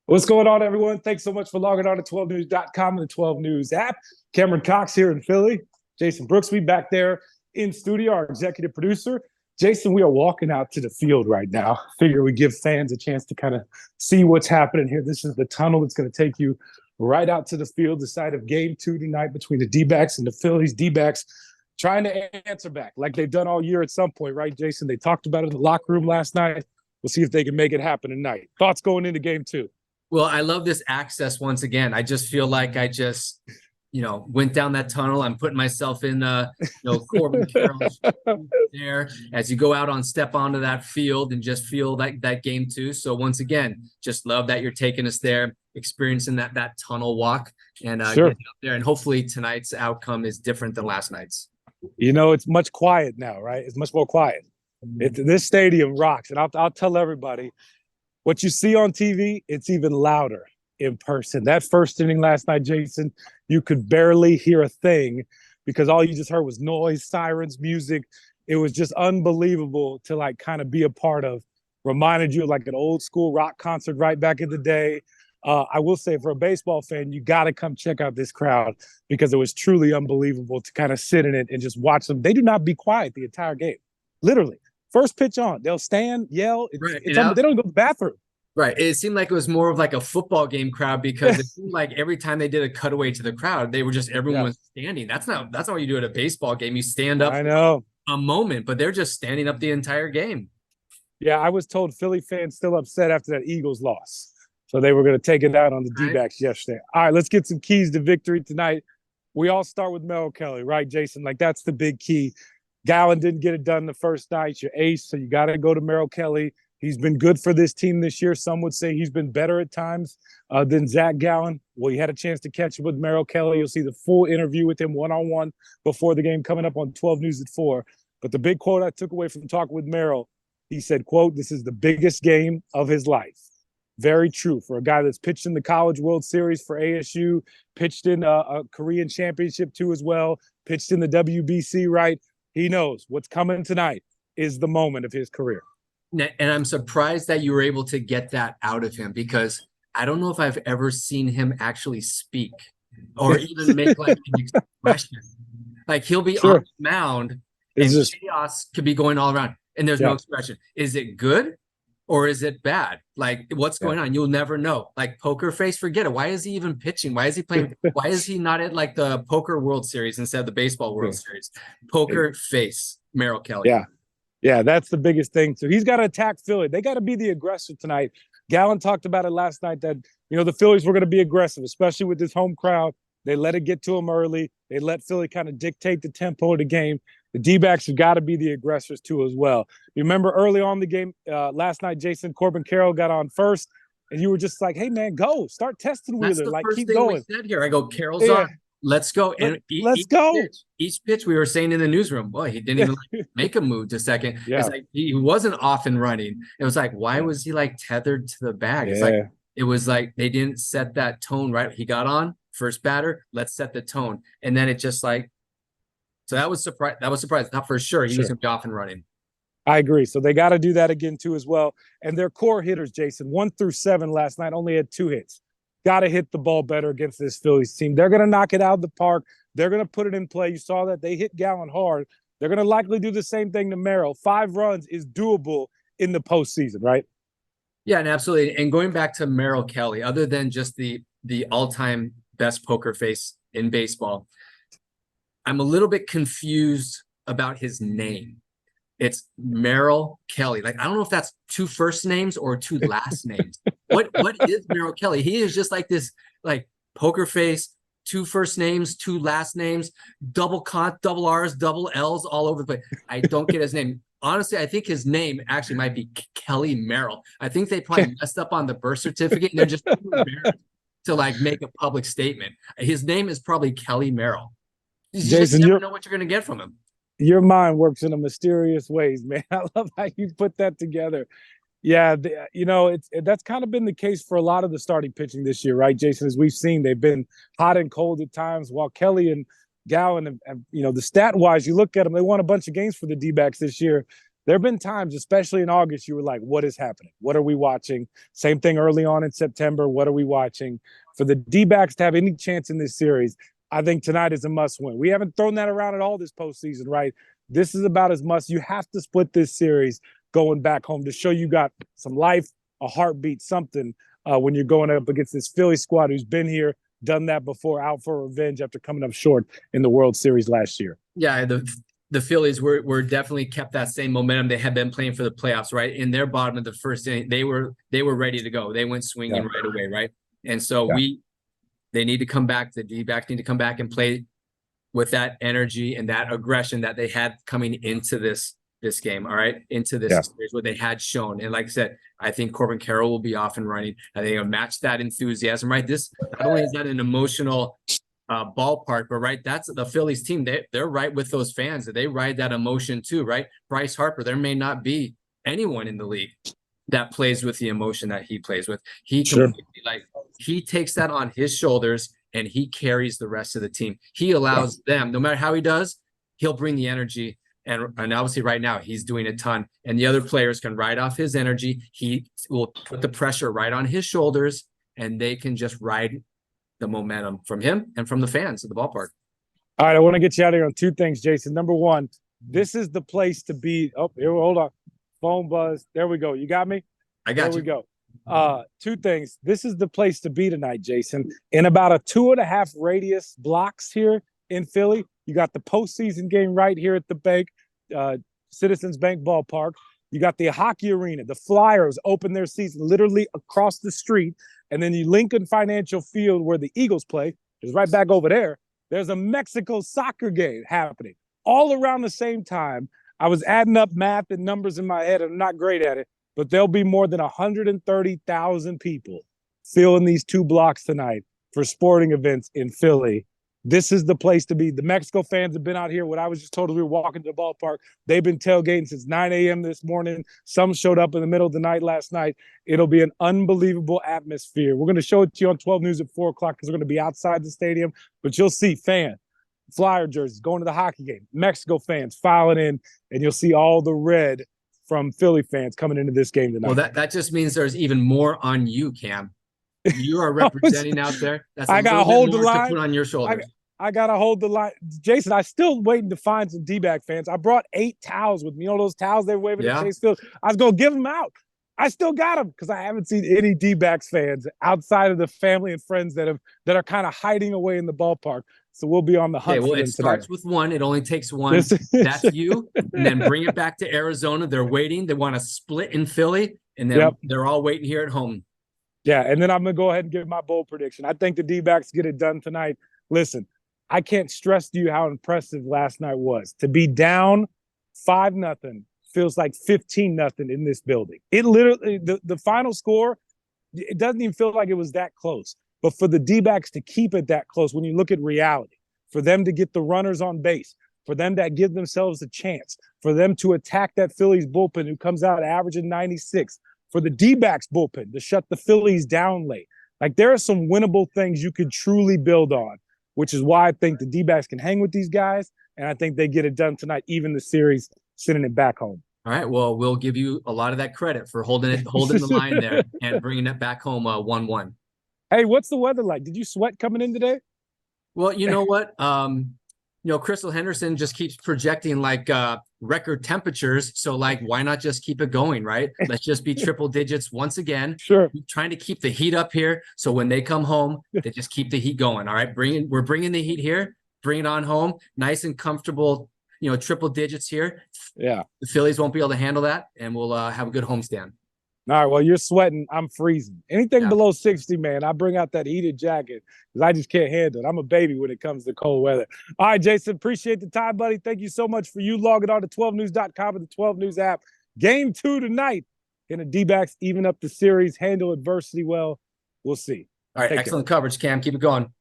What's going on, everyone? Thanks so much for logging on to 12news.com and the 12 News app. Cameron Cox here in Philly. Jason Brooksby back there in studio, our executive producer. Jason, we are walking out to the field right now. Figure we give fans a chance to kind of see what's happening here. This is the tunnel that's going to take you right out to the field, the site of Game 2 tonight between the D-backs and the Phillies. D-backs trying to answer back like they've done all year at some point, right, Jason? They talked about it in the locker room last night. We'll see if they can make it happen tonight. Thoughts going into Game 2? Well, I love this access once again. I just feel like I just, went down that tunnel. I'm putting myself in, Corbin Carroll's there as you go out step onto that field and just feel that game too. So once again, just love that you're taking us there, experiencing that tunnel walk and Sure. getting up there. And hopefully tonight's outcome is different than last night's. It's much quiet now, right? It's much more quiet. This stadium rocks. And I'll tell everybody, what you see on TV, it's even louder in person. That first inning last night, Jason, you could barely hear a thing because all you just heard was noise, sirens, music. It was just unbelievable to kind of be a part of. Reminded you of like an old school rock concert right back in the day. I will say, for a baseball fan, you got to come check out this crowd because it was truly unbelievable to kind of sit in it and just watch them. They do not be quiet the entire game, literally. First pitch on, they'll stand, yell. They don't go to the bathroom. Right. It seemed like it was more of like a football game crowd because it seemed like every time they did a cutaway to the crowd, they were just everyone was standing. That's not what you do at a baseball game. You stand up I know. For a moment, but they're just standing up the entire game. Yeah, I was told Philly fans still upset after that Eagles loss. So they were going to take it out on the D-backs yesterday. All right, let's get some keys to victory tonight. We all start with Merrill Kelly, right, Jason? That's the big key. Gallen didn't get it done the first night. Your ace, so you got to go to Merrill Kelly. He's been good for this team this year. Some would say he's been better at times than Zach Gallen. Well, you had a chance to catch up with Merrill Kelly. You'll see the full interview with him one-on-one before the game coming up on 12 News at 4. But the big quote I took away from talking with Merrill, he said, quote, "This is the biggest game of his life." Very true for a guy that's pitched in the College World Series for ASU, pitched in a Korean Championship too as well, pitched in the WBC, right? He knows what's coming tonight is the moment of his career. And I'm surprised that you were able to get that out of him because I don't know if I've ever seen him actually speak or even make like an expression. Like he'll be on the mound and chaos could be going all around and there's no expression. Is it good or is it bad? Like what's going on? You'll never know. Like poker face, forget it. Why is he even pitching? Why is he playing? Why is he not at like the poker World Series instead of the baseball World Series? Poker face, Merrill Kelly. Yeah, that's the biggest thing. So he's got to attack Philly. They got to be the aggressor tonight. Gallen talked about it last night that, the Phillies were going to be aggressive, especially with this home crowd. They let it get to them early. They let Philly kind of dictate the tempo of the game. The D-backs have got to be the aggressors too as well. You remember early on the game last night, Jason, Corbin Carroll got on first, and you were just like, hey, man, go. Start testing Wheeler. That's the first keep thing going. we said here. I go, Carroll's on. Let's go. And let's go. Each pitch we were saying in the newsroom, boy, he didn't even make a move to second. It's like he wasn't off and running. It was like, why was he tethered to the bag? It's like it was like they didn't set that tone right. He got on first batter. Let's set the tone, and then it just so that was surprise. That was surprise. Not for sure. He was gonna be off and running. I agree. So they got to do that again too as well. And their core hitters, Jason, 1 through 7 last night only had 2 hits. Got to hit the ball better against this Phillies team. They're going to knock it out of the park. They're going to put it in play. You saw that they hit Gallen hard. They're going to likely do the same thing to Merrill. 5 runs is doable in the postseason, right? Yeah, and absolutely. And going back to Merrill Kelly, other than just the all-time best poker face in baseball, I'm a little bit confused about his name. It's Merrill Kelly. I don't know if that's 2 first names or 2 last names. What is Merrill Kelly? He is just like this, poker face, 2 first names, 2 last names, double R's, double L's all over the place. I don't get his name. Honestly, I think his name actually might be Kelly Merrill. I think they probably messed up on the birth certificate and they're just too embarrassed to make a public statement. His name is probably Kelly Merrill. You Jason, just never know what you're going to get from him. Your mind works in a mysterious ways, man. I love how you put that together. Yeah, that's kind of been the case for a lot of the starting pitching this year, right, Jason? As we've seen, they've been hot and cold at times. While Kelly and Gallen, have, the stat-wise, you look at them, they won a bunch of games for the D-backs this year. there have been times, especially in August, you were like, what is happening? What are we watching? Same thing early on in September. What are we watching? For the D-backs to have any chance in this series, I think tonight is a must win. We haven't thrown that around at all this postseason, right? This is about as must. You have to split this series going back home to show you got some life, a heartbeat, something when you're going up against this Philly squad who's been here, done that before, out for revenge after coming up short in the World Series last year. Yeah, the Phillies were definitely kept that same momentum. They had been playing for the playoffs, right? In their bottom of the first inning, they were ready to go. They went swinging right away, right? And so they need to come back. The D-backs need to come back and play with that energy and that aggression that they had coming into this game, all right? Into this series, what they had shown. And like I said, I think Corbin Carroll will be off and running. I think it'll match that enthusiasm, right? This not only is that an emotional ballpark, but right, that's the Phillies team. They're right with those fans. They ride that emotion too, right? Bryce Harper, there may not be anyone in the league that plays with the emotion that he plays with. He he takes that on his shoulders and he carries the rest of the team. He allows them, no matter how he does, he'll bring the energy. And obviously right now he's doing a ton, and the other players can ride off his energy. He will put the pressure right on his shoulders, and they can just ride the momentum from him and from the fans at the ballpark. All right, I want to get you out of here on two things, Jason. Number one, this is the place to be. Oh, here, hold on. Phone buzz. There we go. You got me? I got you. There we go. Two things. This is the place to be tonight, Jason. In about a 2.5 radius blocks here in Philly, you got the postseason game right here at the bank, Citizens Bank Ballpark. You got the hockey arena. The Flyers open their season literally across the street. And then you Lincoln Financial Field where the Eagles play is right back over there. There's a Mexico soccer game happening all around the same time. I was adding up math and numbers in my head, and I'm not great at it, but there'll be more than 130,000 people filling these two blocks tonight for sporting events in Philly. This is the place to be. The Mexico fans have been out here. What I was just told, we were walking to the ballpark. They've been tailgating since 9 a.m. this morning. Some showed up in the middle of the night last night. It'll be an unbelievable atmosphere. We're going to show it to you on 12 News at 4 o'clock because we're going to be outside the stadium. But you'll see Flyer jerseys going to the hockey game, Mexico fans filing in, and you'll see all the red from Philly fans coming into this game tonight. Well, that just means there's even more on you, Cam. You are representing out there. That's I got to hold the line. To put on your shoulders. I got to hold the line. Jason, I still waiting to find some D-back fans. I brought 8 towels with me. You know those towels they were waving at Chase Field? I was going to give them out. I still got them because I haven't seen any D-backs fans outside of the family and friends that are kind of hiding away in the ballpark. So we'll be on the hunt for them tonight. It starts with one. It only takes one. That's you. And then bring it back to Arizona. They're waiting. They want to split in Philly. And then they're all waiting here at home. Yeah, and then I'm going to go ahead and give my bold prediction. I think the D-backs get it done tonight. Listen, I can't stress to you how impressive last night was. To be down 5-0 feels like 15-0 in this building. It literally, the final score, it doesn't even feel like it was that close. But for the D-backs to keep it that close, when you look at reality, for them to get the runners on base, for them to give themselves a chance, for them to attack that Phillies bullpen who comes out averaging 96, for the D-backs bullpen to shut the Phillies down late. Like, there are some winnable things you could truly build on, which is why I think the D-backs can hang with these guys, and I think they get it done tonight, even the series, sending it back home. All right, well, we'll give you a lot of that credit for holding the line there and bringing it back home 1-1. Hey, what's the weather like? Did you sweat coming in today? Well, you know what? Crystal Henderson just keeps projecting like record temperatures. So like, why not just keep it going, right? Let's just be triple digits once again. Sure. Trying to keep the heat up here. So when they come home, they just keep the heat going. All right. We're bringing the heat here, bring it on home, nice and comfortable, triple digits here. Yeah. The Phillies won't be able to handle that, and we'll have a good homestand. All right, well, you're sweating. I'm freezing. Anything below 60, man, I bring out that heated jacket because I just can't handle it. I'm a baby when it comes to cold weather. All right, Jason, appreciate the time, buddy. Thank you so much for you logging on to 12news.com and the 12 News app. Game 2 tonight. Can the D-backs even up the series, handle adversity well? We'll see. All right, excellent coverage, Cam. Keep it going.